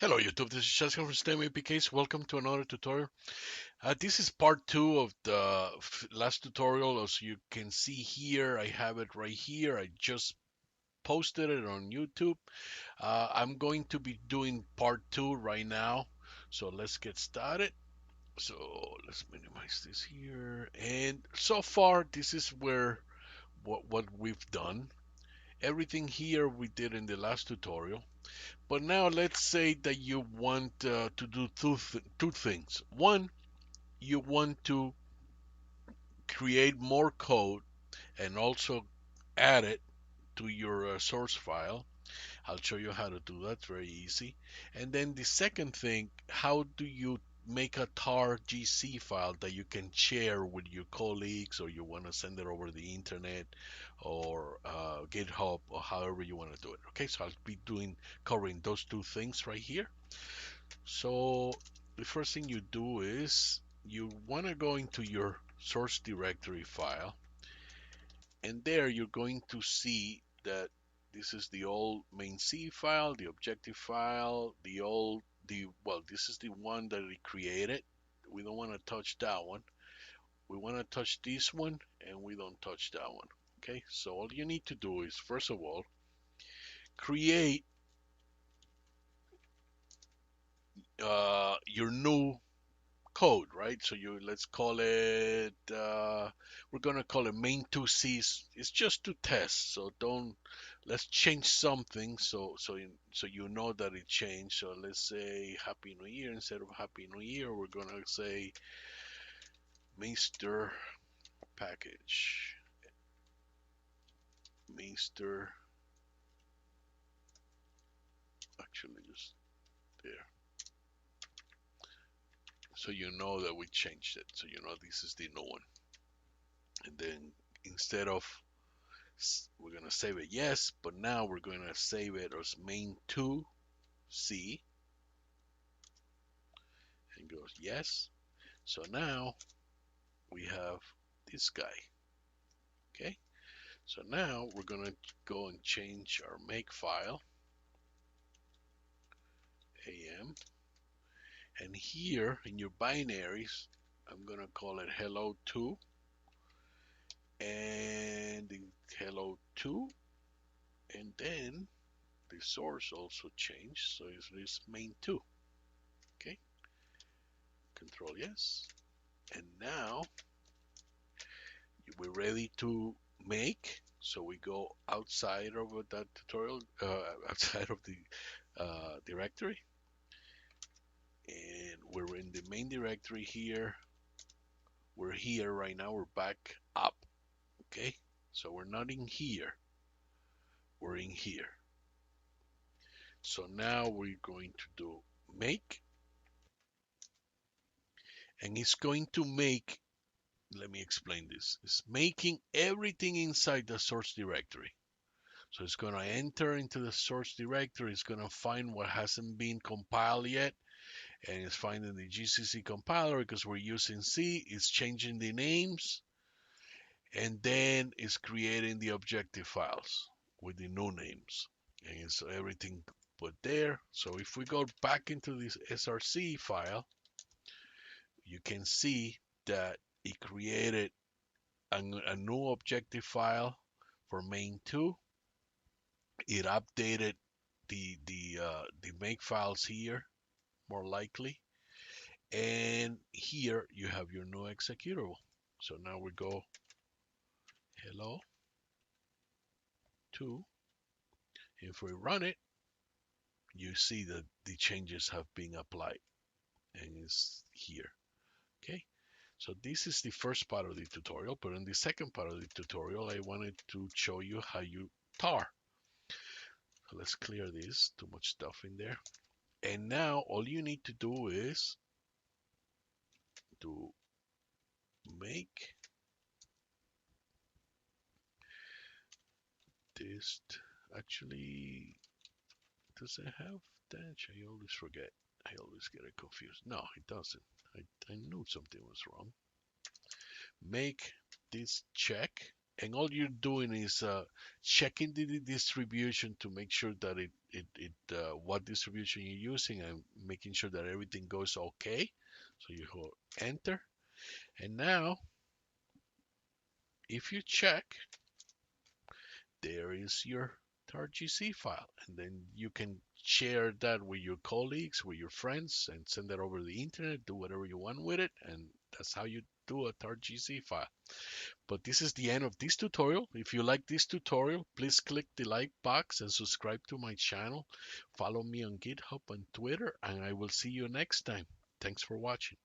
Hello YouTube, this is Chesco from STEM APKs. Welcome to another tutorial. This is part 2 of the last tutorial. As you can see here, I have it right here. I just posted it on YouTube. I'm going to be doing part 2 right now. So let's get started. So let's minimize this here. And so far, this is where what we've done. Everything here we did in the last tutorial. But now let's say that you want to do two things. One, you want to create more code and also add it to your source file. I'll show you how to do that, very easy. And then the second thing, how do you make a tar.gz file that you can share with your colleagues, or you want to send it over the internet or GitHub, or however you want to do it. Okay, so I'll be covering those two things right here. So the first thing you do is you want to go into your source directory file, and there you're going to see that this is the old main C file, the objective file, this is the one that we created. We don't want to touch that one. We want to touch this one, and we don't touch that one. Okay, so all you need to do is, first of all, create your new code, right? So let's call it, we're gonna call it main2c. It's just to test, so let's change something so you know that it changed. So let's say Happy New Year. Instead of Happy New Year, we're gonna say Mr. Package, Mr. Actually, just there, so you know that we changed it. So you know this is the new one. And then instead of, we're going to save it yes, but now we're going to save it as main2c, and goes yes. So now we have this guy. Okay, so now we're going to go and change our make file, am, and here in your binaries, I'm going to call it hello2, and the hello2, and then the source also changed, so it's main2. Okay, control yes, and now we're ready to make. So we go outside of that tutorial, outside of the directory, and we're in the main directory here. We're here right now, we're back up. Okay, so we're not in here, we're in here. So now we're going to do make, and it's going to make, let me explain this. It's making everything inside the source directory. So it's going to enter into the source directory. It's going to find what hasn't been compiled yet, and it's finding the GCC compiler because we're using C. It's changing the names, and then it's creating the objective files with the new names, and so everything put there. So if we go back into this SRC file, you can see that it created a new objective file for main2. It updated the make files here, more likely, and here you have your new executable. So now we go hello 2. If we run it, you see that the changes have been applied, and it's here. Okay, so this is the first part of the tutorial, but in the second part of the tutorial, I wanted to show you how you tar. So let's clear this, too much stuff in there. And now all you need to do is to make this. Actually, does it have dash? I always forget. I always get it confused. No, it doesn't. I knew something was wrong. Make this check, and all you're doing is checking the distribution to make sure that what distribution you're using, and making sure that everything goes okay. So you hold enter, and now if you check, there is your tar.gz file, and then you can share that with your colleagues, with your friends, and send that over the internet. Do whatever you want with it, and that's how you do a tar.gz file. But this is the end of this tutorial. If you like this tutorial, please click the like box and subscribe to my channel. Follow me on GitHub and Twitter, and I will see you next time. Thanks for watching.